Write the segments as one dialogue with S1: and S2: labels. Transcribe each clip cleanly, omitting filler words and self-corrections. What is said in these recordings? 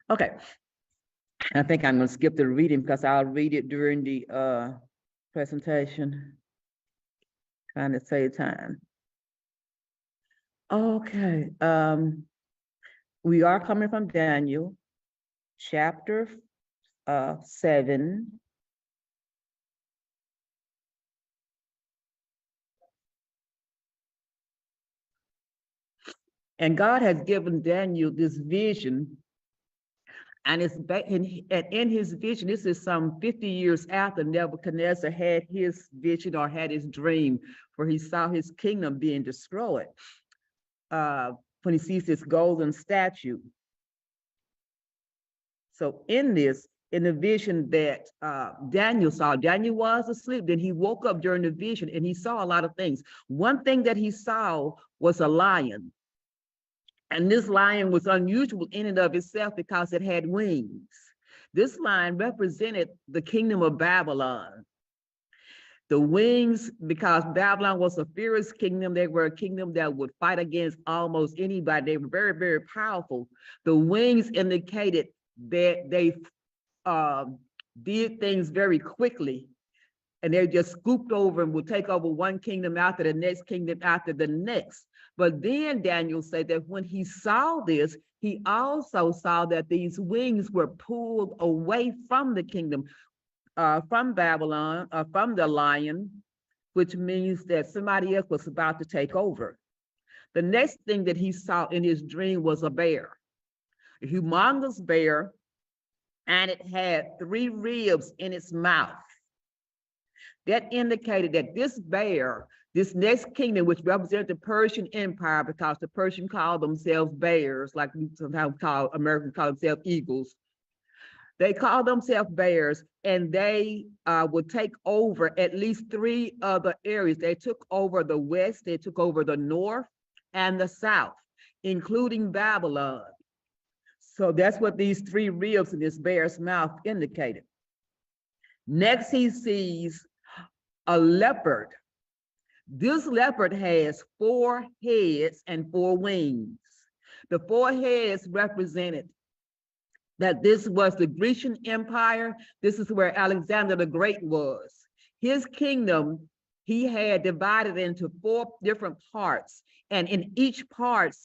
S1: Okay, I think I'm going to skip the reading because I'll read it during the presentation, trying to save time. Okay, we are coming from Daniel, chapter 7. And God has given Daniel this vision, and in his vision, this is some 50 years after Nebuchadnezzar had his vision or had his dream, where he saw his kingdom being destroyed. When he sees this golden statue. So in the vision that Daniel saw, Daniel was asleep. Then he woke up during the vision and he saw a lot of things. One thing that he saw was a lion. And this lion was unusual in and of itself because it had wings. This lion represented the kingdom of Babylon. The wings, because Babylon was a fierce kingdom, they were a kingdom that would fight against almost anybody. They were very, very powerful. The wings indicated that they did things very quickly, and they just scooped over and would take over one kingdom after the next kingdom after the next. But then Daniel said that when he saw this, he also saw that these wings were pulled away from the kingdom, from Babylon, from the lion, which means that somebody else was about to take over. The next thing that he saw in his dream was a bear, a humongous bear, and it had 3 ribs in its mouth. That indicated that this bear, this next kingdom, which represented the Persian Empire, because the Persians called themselves bears, like we sometimes call Americans call themselves eagles. They called themselves bears, and they would take over at least 3 other areas. They took over the west, they took over the north, and the south, including Babylon. So that's what these 3 ribs in this bear's mouth indicated. Next, he sees a leopard. This leopard has 4 heads and 4 wings. The 4 heads represented that this was the Grecian Empire. This is where Alexander the Great was. His kingdom, he had divided into 4 different parts. And in each part,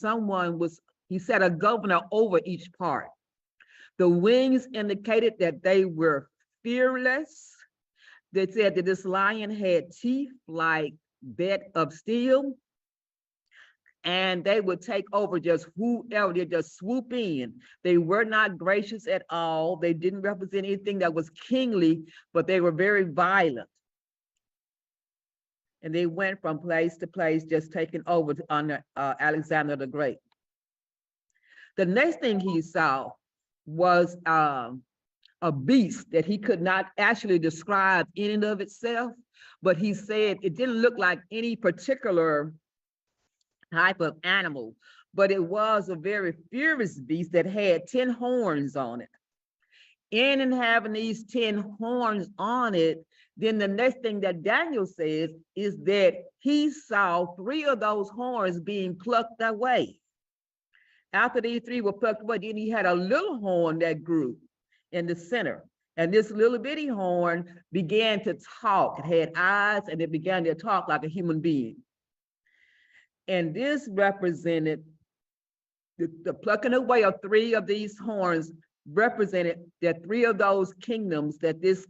S1: he set a governor over each part. The wings indicated that they were fearless. They said that this lion had teeth like that of steel, and they would take over just whoever. They just swoop in. They were not gracious at all. They didn't represent anything that was kingly, but they were very violent. And they went from place to place, just taking over under Alexander the Great. The next thing he saw was a beast that he could not actually describe in and of itself, but he said it didn't look like any particular type of animal, but it was a very furious beast that had 10 horns on it. In and having these 10 horns on it, then the next thing that Daniel says is that he saw 3 of those horns being plucked away. After these 3 were plucked away, then he had a little horn that grew in the center. And this little bitty horn began to talk. It had eyes and it began to talk like a human being. And this represented the plucking away of 3 of these horns, represented that 3 of those kingdoms that this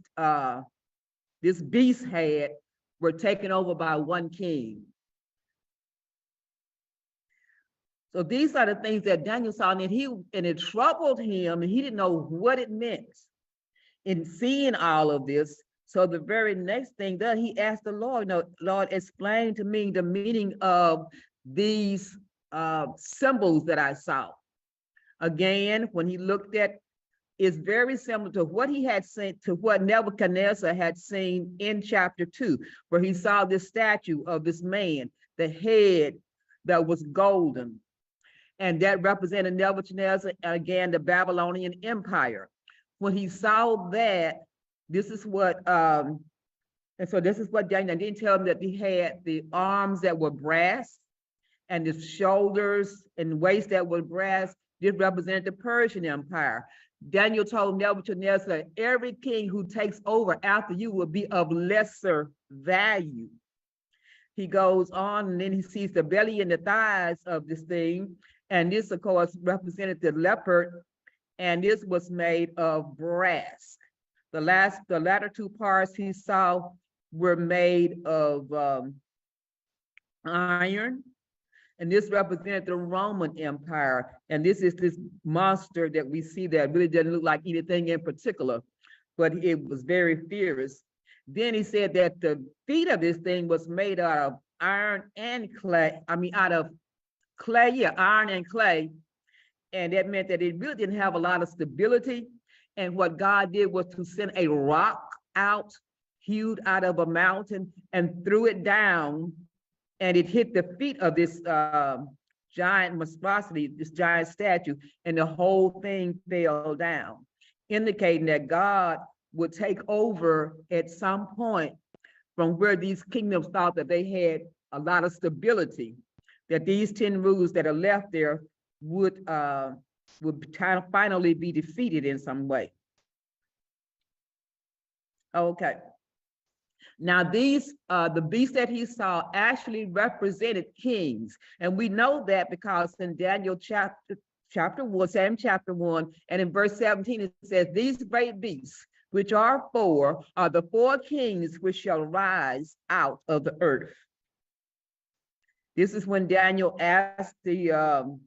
S1: beast had were taken over by one king. So these are the things that Daniel saw, and it troubled him, and he didn't know what it meant in seeing all of this. So the very next thing that he asked the Lord, Lord, explain to me the meaning of these symbols that I saw. Again, when he looked at, it's very similar to what he had seen, to what Nebuchadnezzar had seen in chapter 2, where he saw this statue of this man, the head that was golden. And that represented Nebuchadnezzar, again, the Babylonian Empire. When he saw that, this is what, and so this is what Daniel didn't tell him, that he had the arms that were brass and the shoulders and waist that were brass. This represented the Persian Empire. Daniel told Nebuchadnezzar, every king who takes over after you will be of lesser value. He goes on, and then he sees the belly and the thighs of this thing. And this, of course, represented the leopard, and this was made of brass. The latter two parts he saw were made of iron, and this represented the Roman Empire. And this is this monster that we see that really doesn't look like anything in particular, but it was very fierce. Then he said that the feet of this thing was made out of iron and clay. Out of clay, yeah, iron and clay. And that meant that it really didn't have a lot of stability. And what God did was to send a rock out, hewed out of a mountain, and threw it down. And it hit the feet of this giant monstrosity, this giant statue, and the whole thing fell down, indicating that God would take over at some point from where these kingdoms thought that they had a lot of stability, that these 10 rulers that are left there would kind of finally be defeated in some way. Okay. Now these, the beast that he saw actually represented kings. And we know that because in Daniel chapter 1, same chapter 1, and in verse 17, it says, these great beasts, which are four, are the four kings which shall rise out of the earth. This is when Daniel asked the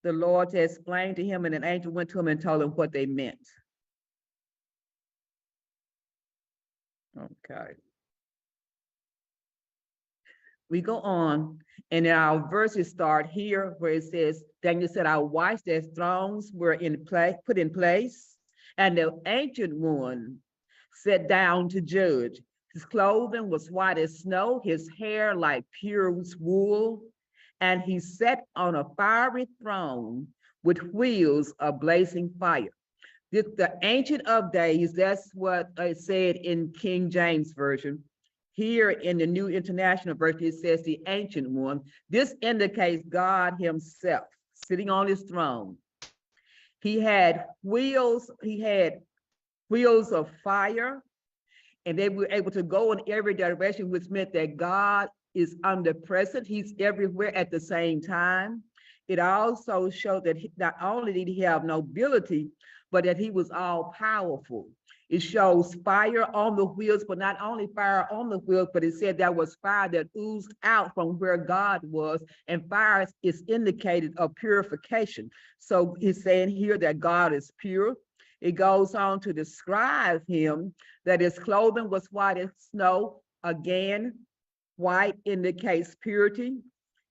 S1: Lord to explain to him, and an angel went to him and told him what they meant. Okay. We go on, and our verses start here where it says, Daniel said, I watched as thrones were put in place, and the ancient one sat down to judge. His clothing was white as snow, his hair like pure wool, and he sat on a fiery throne with wheels of blazing fire. The Ancient of Days, that's what it said in King James Version. Here in the New International Version, it says the Ancient One. This indicates God himself sitting on his throne. He had wheels of fire, and they were able to go in every direction, which meant that God is omnipresent. He's everywhere at the same time. It also showed that not only did he have nobility, but that he was all powerful. It shows fire on the wheels, but not only fire on the wheels, but it said there was fire that oozed out from where God was, and fire is indicated of purification. So he's saying here that God is pure. It goes on to describe him, that his clothing was white as snow. Again, white indicates purity.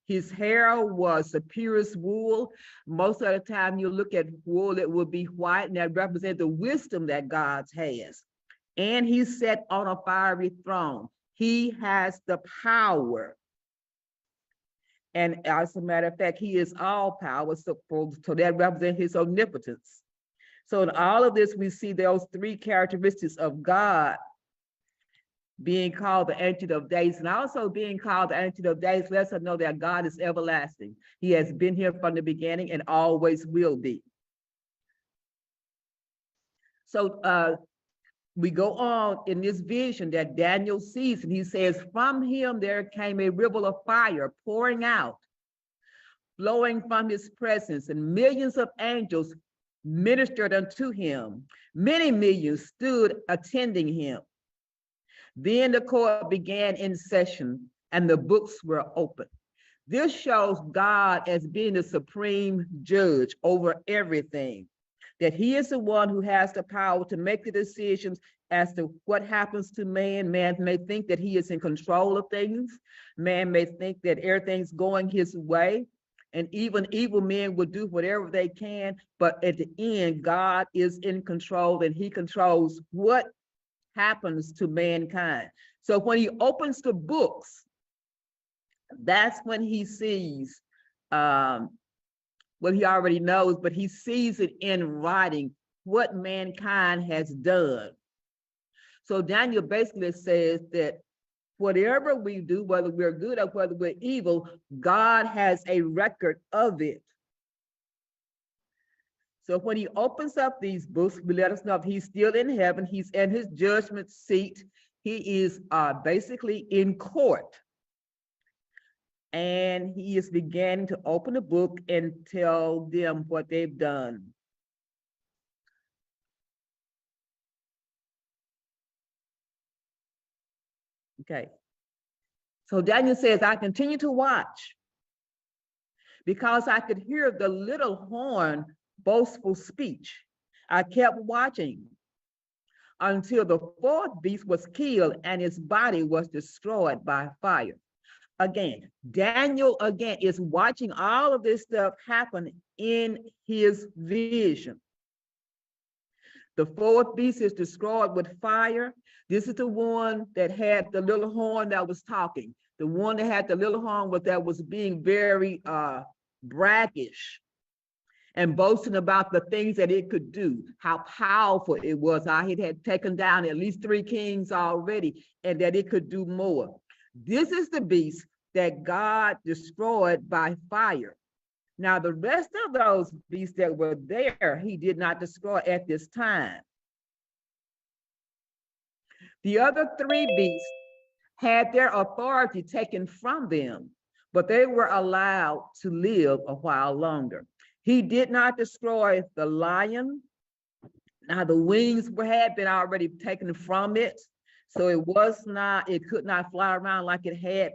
S1: His hair was the purest wool. Most of the time you look at wool, it would be white, and that represents the wisdom that God has. And he sat on a fiery throne. He has the power. And as a matter of fact, he is all power, so that represents his omnipotence. So in all of this, we see those three characteristics of God being called the Ancient of Days, and also being called the Ancient of Days lets us know that God is everlasting. He has been here from the beginning and always will be. So we go on in this vision that Daniel sees, and he says, from him there came a river of fire pouring out, flowing from his presence, and millions of angels ministered unto him. Many millions stood attending him. Then the court began in session, and the books were open. This shows God as being the supreme judge over everything, that he is the one who has the power to make the decisions as to what happens to man. Man may think that he is in control of things. Man may think that everything's going his way, and even evil men will do whatever they can, but at the end, God is in control, and he controls what happens to mankind. So when he opens the books, that's when he sees what he already knows, but he sees it in writing, what mankind has done. So Daniel basically says that Whatever we do, whether we're good or whether we're evil, God has a record of it. So when he opens up these books, we let us know if he's still in heaven, he's in his judgment seat. He is basically in court. And he is beginning to open the book and tell them what they've done. Okay. So Daniel says, I continue to watch because I could hear the little horn boastful speech. I kept watching until the fourth beast was killed and its body was destroyed by fire. Again, Daniel again is watching all of this stuff happen in his vision. The fourth beast is destroyed with fire. This is the one that had the little horn that was talking. The one that had the little horn that was being very braggish and boasting about the things that it could do, how powerful it was, how it had taken down at least 3 kings already, and that it could do more. This is the beast that God destroyed by fire. Now, the rest of those beasts that were there, he did not destroy at this time. The other 3 beasts had their authority taken from them, but they were allowed to live a while longer. He did not destroy the lion. Now, the wings had been already taken from it, so it could not fly around like it had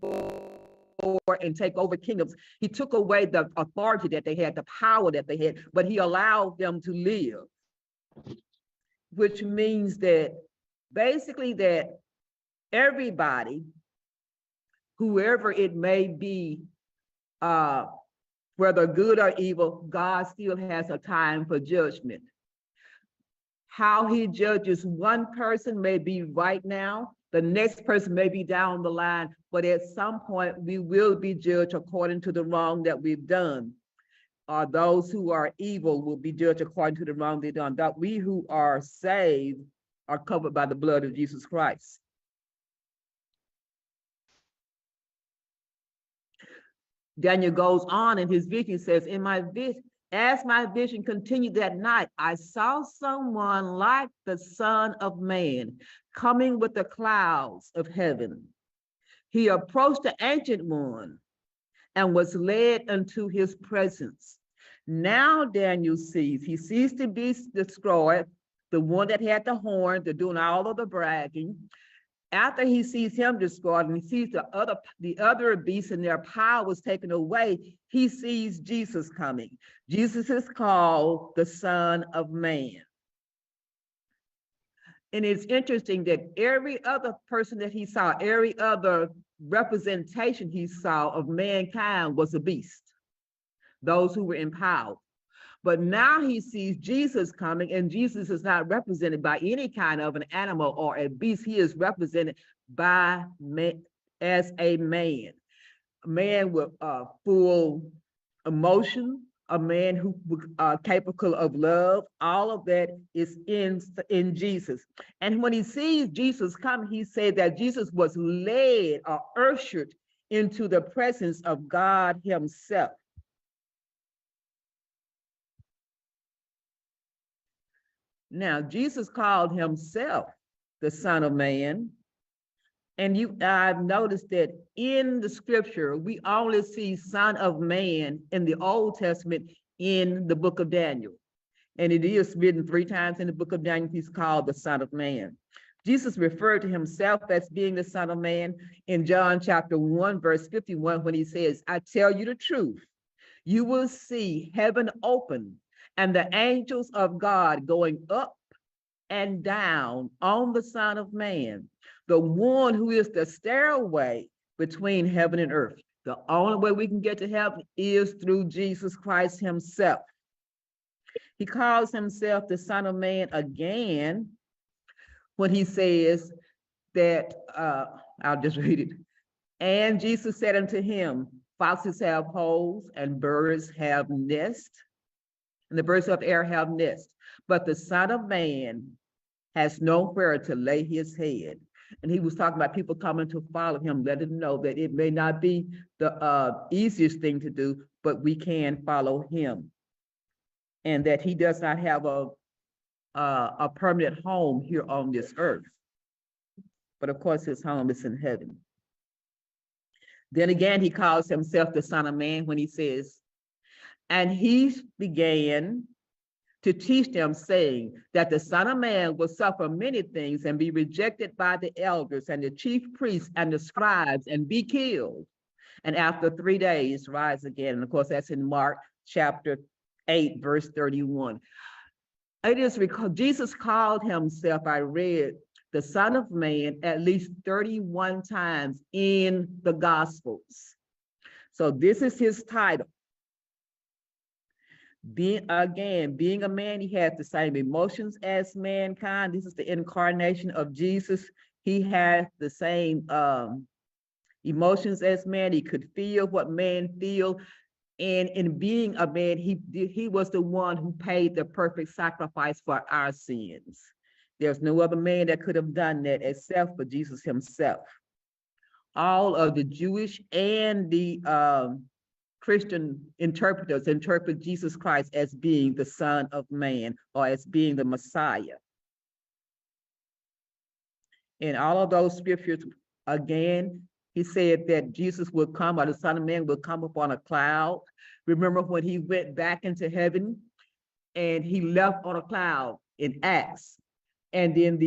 S1: before and take over kingdoms. He took away the authority that they had, the power that they had, but he allowed them to live, which means that basically that everybody, whoever it may be, whether good or evil, God still has a time for judgment. How he judges one person may be right now, the next person may be down the line, but at some point we will be judged according to the wrong that we've done. Those who are evil will be judged according to the wrong they've done. That we who are saved are covered by the blood of Jesus Christ. Daniel goes on in his vision, says, in my vision, as my vision continued that night, I saw someone like the Son of Man coming with the clouds of heaven. He approached the Ancient One and was led into his presence. Now Daniel sees the beast destroyed, the one that had the horn, they're doing all of the bragging. After he sees him destroyed and he sees the other beasts and their power was taken away, he sees Jesus coming. Jesus is called the Son of Man. And it's interesting that every other person that he saw, every other representation he saw of mankind was a beast, those who were in power. But now he sees Jesus coming, and Jesus is not represented by any kind of an animal or a beast. He is represented by man, as a man with full emotion, a man who capable of love. All of that is in Jesus. And when he sees Jesus come, he said that Jesus was led or ushered into the presence of God himself. Now, Jesus called himself the Son of Man. And I've noticed that in the scripture, we only see Son of Man in the Old Testament in the book of Daniel. And it is written 3 times in the book of Daniel, he's called the Son of Man. Jesus referred to himself as being the Son of Man in John chapter 1, verse 51, when he says, I tell you the truth, you will see heaven open and the angels of God going up and down on the Son of Man, the one who is the stairway between heaven and earth. The only way we can get to heaven is through Jesus Christ himself. He calls himself the Son of Man again when he says that, I'll just read it. And Jesus said unto him, foxes have holes and birds have nests, and the birds of the air have nests, but the Son of Man has nowhere to lay his head. And he was talking about people coming to follow him, letting them know that it may not be the easiest thing to do, but we can follow him. And that he does not have a permanent home here on this earth. But of course, his home is in heaven. Then again, he calls himself the Son of Man when he says, and he began to teach them, saying that the Son of Man will suffer many things and be rejected by the elders and the chief priests and the scribes and be killed. And after 3 days, rise again. And of course, that's in Mark chapter 8, verse 31. It is because Jesus called himself, I read, the Son of Man at least 31 times in the Gospels. So this is his title. Being a man, he has the same emotions as mankind. This is the incarnation of Jesus. He has the same emotions as man. He could feel what man feel. And in being a man, he was the one who paid the perfect sacrifice for our sins. There's no other man that could have done that except for Jesus himself. All of the Jewish and the Christian interpreters interpret Jesus Christ as being the Son of Man or as being the Messiah. In all of those scriptures, again, he said that Jesus would come, or the Son of Man would come upon a cloud. Remember when he went back into heaven and he left on a cloud in Acts. And then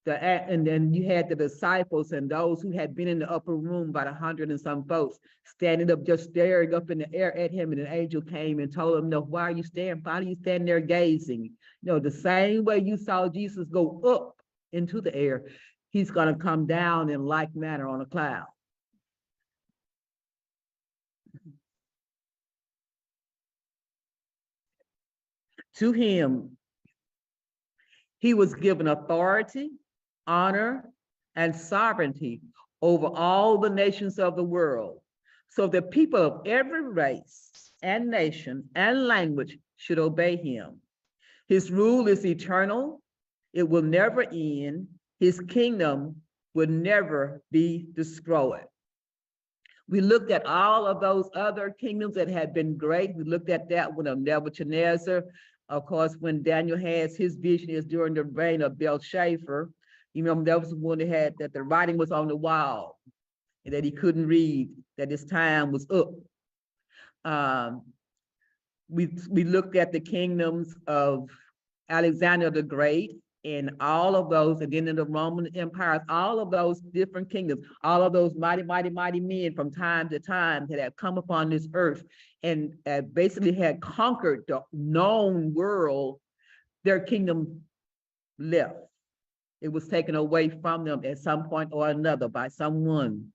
S1: and then you had the disciples and those who had been in the upper room, about 100 and some folks, standing up, just staring up in the air at him. And an angel came and told him, no, why are you standing there gazing? You know, the same way you saw Jesus go up into the air, he's going to come down in like manner on a cloud. To him, he was given authority, honor, and sovereignty over all the nations of the world. So the people of every race and nation and language should obey him. His rule is eternal. It will never end. His kingdom will never be destroyed. We looked at all of those other kingdoms that had been great. We looked at that one of Nebuchadnezzar. Of course, when Daniel has his vision is during the reign of Belshazzar. You remember that was the one that had that the writing was on the wall and that he couldn't read, that his time was up. We looked at the kingdoms of Alexander the Great and all of those, and then in the Roman empires, all of those different kingdoms, all of those mighty, mighty, mighty men from time to time that have come upon this earth and basically had conquered the known world, their kingdom left. It was taken away from them at some point or another by someone.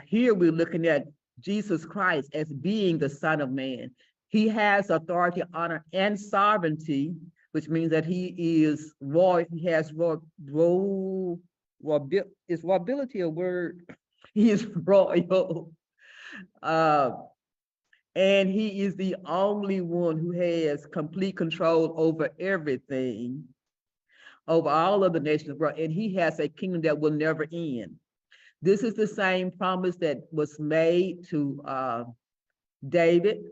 S1: Here we're looking at Jesus Christ as being the Son of Man. He has authority, honor, and sovereignty, which means that he is royal. He has is royalty a word? He is royal. And he is the only one who has complete control over everything, over all of the nations of the world, and he has a kingdom that will never end. This is the same promise that was made to David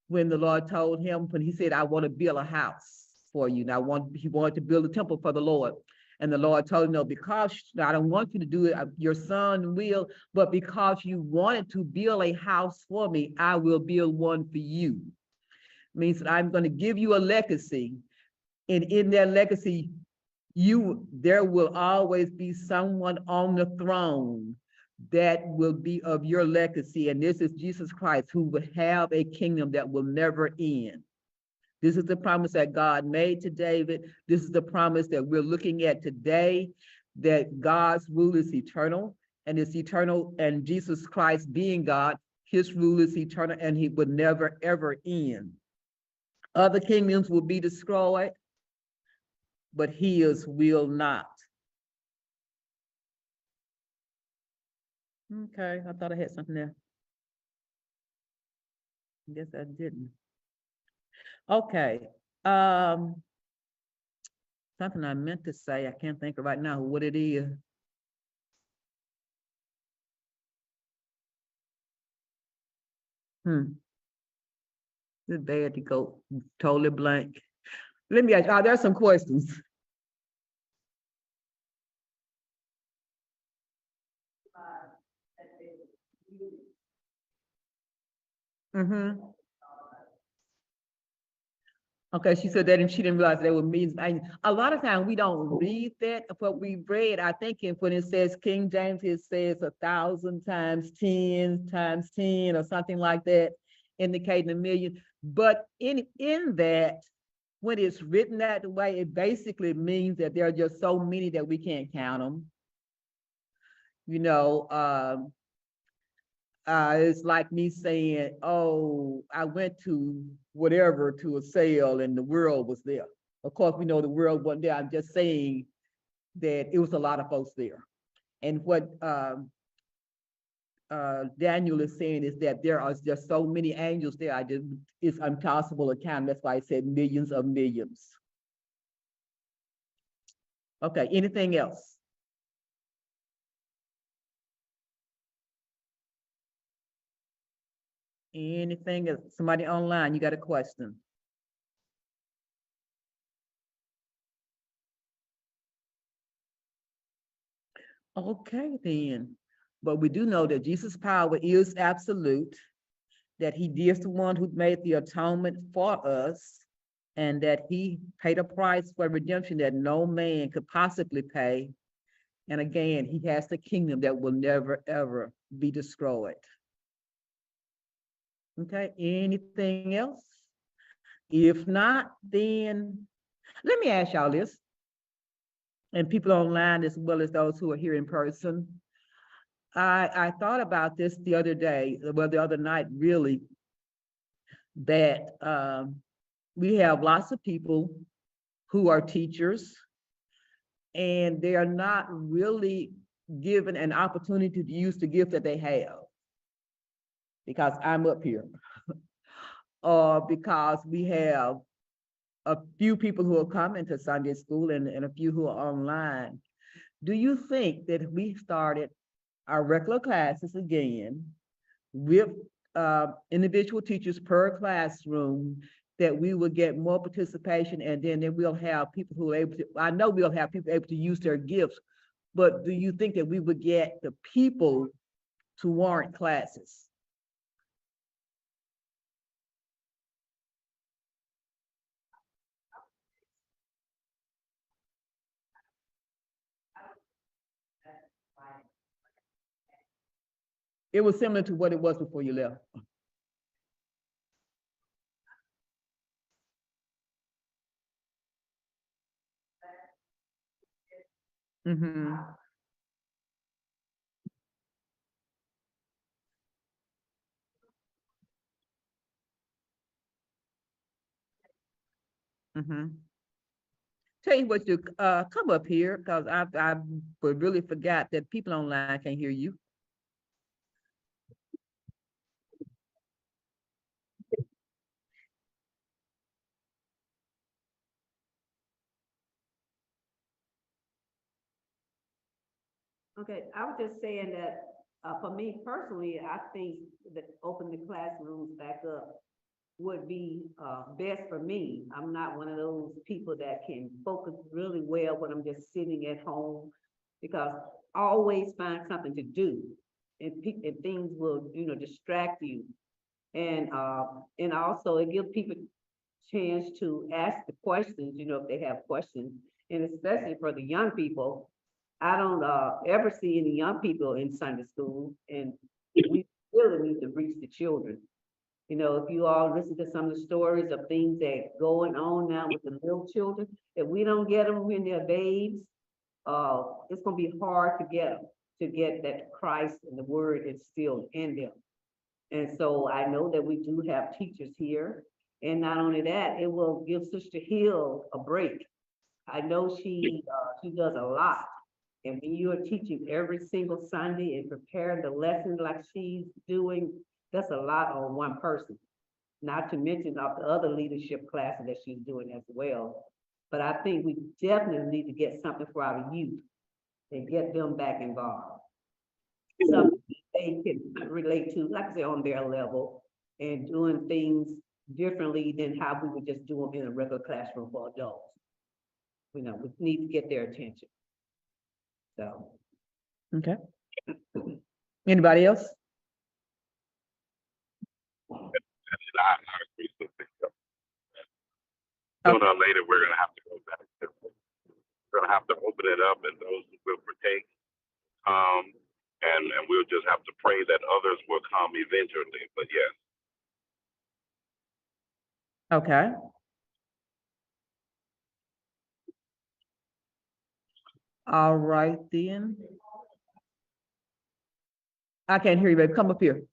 S1: when the Lord told him, when he said, I want to build a house for you. And he wanted to build a temple for the Lord. And the Lord told him, no, because I don't want you to do it, your son will, but because you wanted to build a house for me, I will build one for you. Means that I'm going to give you a legacy. And in that legacy, there will always be someone on the throne that will be of your legacy. And this is Jesus Christ, who will have a kingdom that will never end. This is the promise that God made to David. This is the promise that we're looking at today, that God's rule is eternal, and it's eternal, and Jesus Christ being God, his rule is eternal, and he would never, ever end. Other kingdoms will be destroyed, but his will not. Okay, I thought I had something there. I guess I didn't. Okay. Something I meant to say, I can't think of right now what it is. It's bad to go totally blank. Let me ask you, there's some questions. Mm-hmm. Okay, she said that and she didn't realize that would mean, a lot of times we don't read that, what we read, I think when it says King James, it says 1,000 times 10 times 10 or something like that, indicating a million. But in that, when it's written that way, it basically means that there are just so many that we can't count them. You know, it's like me saying, oh, I went to whatever to a sale and the world was there. Of course, we know the world wasn't there. I'm just saying that it was a lot of folks there. And what Daniel is saying is that there are just so many angels there. It's impossible to count. That's why I said millions of millions. Okay, anything else? Anything else? Somebody online, you got a question? Okay, then. But we do know that Jesus' power is absolute, that he is the one who made the atonement for us, and that he paid a price for redemption that no man could possibly pay. And again, he has the kingdom that will never, ever be destroyed. Okay, anything else? If not, then let me ask y'all this, and people online as well as those who are here in person. I thought about this the other day, well, the other night, really, that we have lots of people who are teachers, and they are not really given an opportunity to use the gift that they have because I'm up here, or because we have a few people who are coming to Sunday school and a few who are online. Do you think that if we started our regular classes again with individual teachers per classroom, that we will get more participation, and then we'll have people who are able to, I know we'll have people able to use their gifts, but do you think that we would get the people to warrant classes? It was similar to what it was before you left. Mm-hmm. Mm-hmm. Tell you what, you come up here because I really forgot that people online can't hear you.
S2: Okay, I was just saying that, for me personally, I think that opening the classrooms back up would be, best for me. I'm not one of those people that can focus really well when I'm just sitting at home, because I always find something to do, and things will, distract you. And also it gives people chance to ask the questions, if they have questions, and especially for the young people. I don't ever see any young people in Sunday school, and we really need to reach the children. If you all listen to some of the stories of things that going on now with the little children, if we don't get them when they're babes, it's gonna be hard to get them, to get that Christ and the word instilled in them. And so I know that we do have teachers here. And not only that, it will give Sister Hill a break. I know she does a lot. And when you are teaching every single Sunday and preparing the lessons like she's doing, that's a lot on one person. Not to mention of the other leadership classes that she's doing as well. But I think we definitely need to get something for our youth and get them back involved. Something they can relate to, like I say, on their level, and doing things differently than how we would just do them in a regular classroom for adults. We need to get their attention. So,
S1: Okay. Anybody else?
S3: I agree with it. Sooner or later, we're gonna have to go back. We're gonna have to open it up, and those who will partake, and we'll just have to pray that others will come eventually. But yes.
S1: Okay. All right then. I can't hear you, babe. Come up here.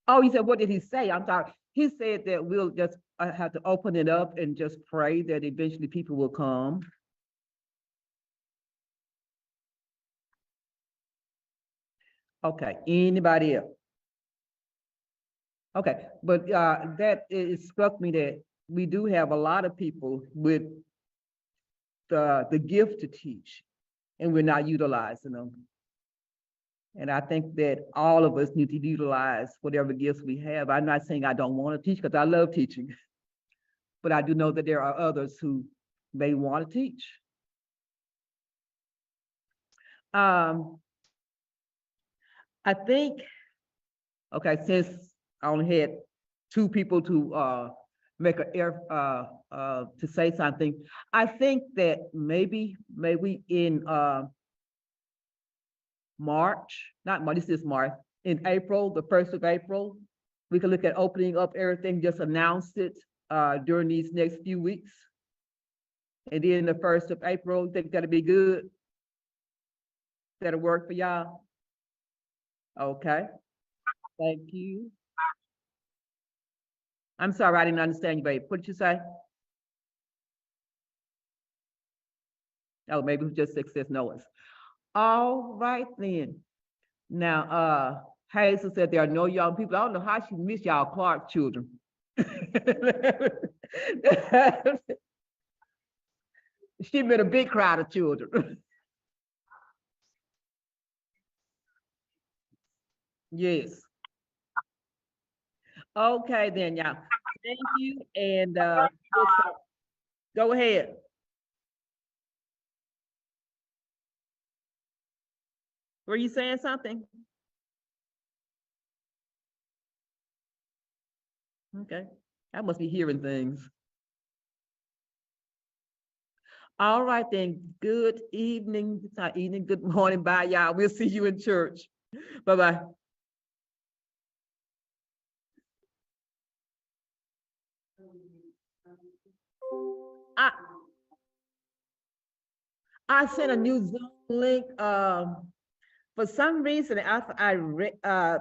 S1: Oh, he said, what did he say? I'm sorry. He said that we'll just have to open it up and just pray that eventually people will come. Okay, anybody else? Okay, but that it struck me that we do have a lot of people with the gift to teach, and we're not utilizing them. And I think that all of us need to utilize whatever gifts we have. I'm not saying I don't want to teach, because I love teaching, but I do know that there are others who may want to teach. I think, okay, since I only had two people to make to say something, I think that maybe in March, not March, this is March, in April, the 1st of April, we can look at opening up everything, just announce it during these next few weeks. And then the 1st of April, think that'll be good? That'll work for y'all? Okay, thank you. I'm sorry, I didn't understand you, babe. What did you say? Oh, maybe we just success noise. All right then. Now, Hazel said there are no young people. I don't know how she missed y'all Clark children. She met a big crowd of children. Yes. Okay then, y'all. Thank you, and go ahead. Were you saying something? Okay, I must be hearing things. All right then. Good evening. It's not evening. Good morning. Bye, y'all. We'll see you in church. Bye-bye. I sent a new Zoom link. For some reason, after I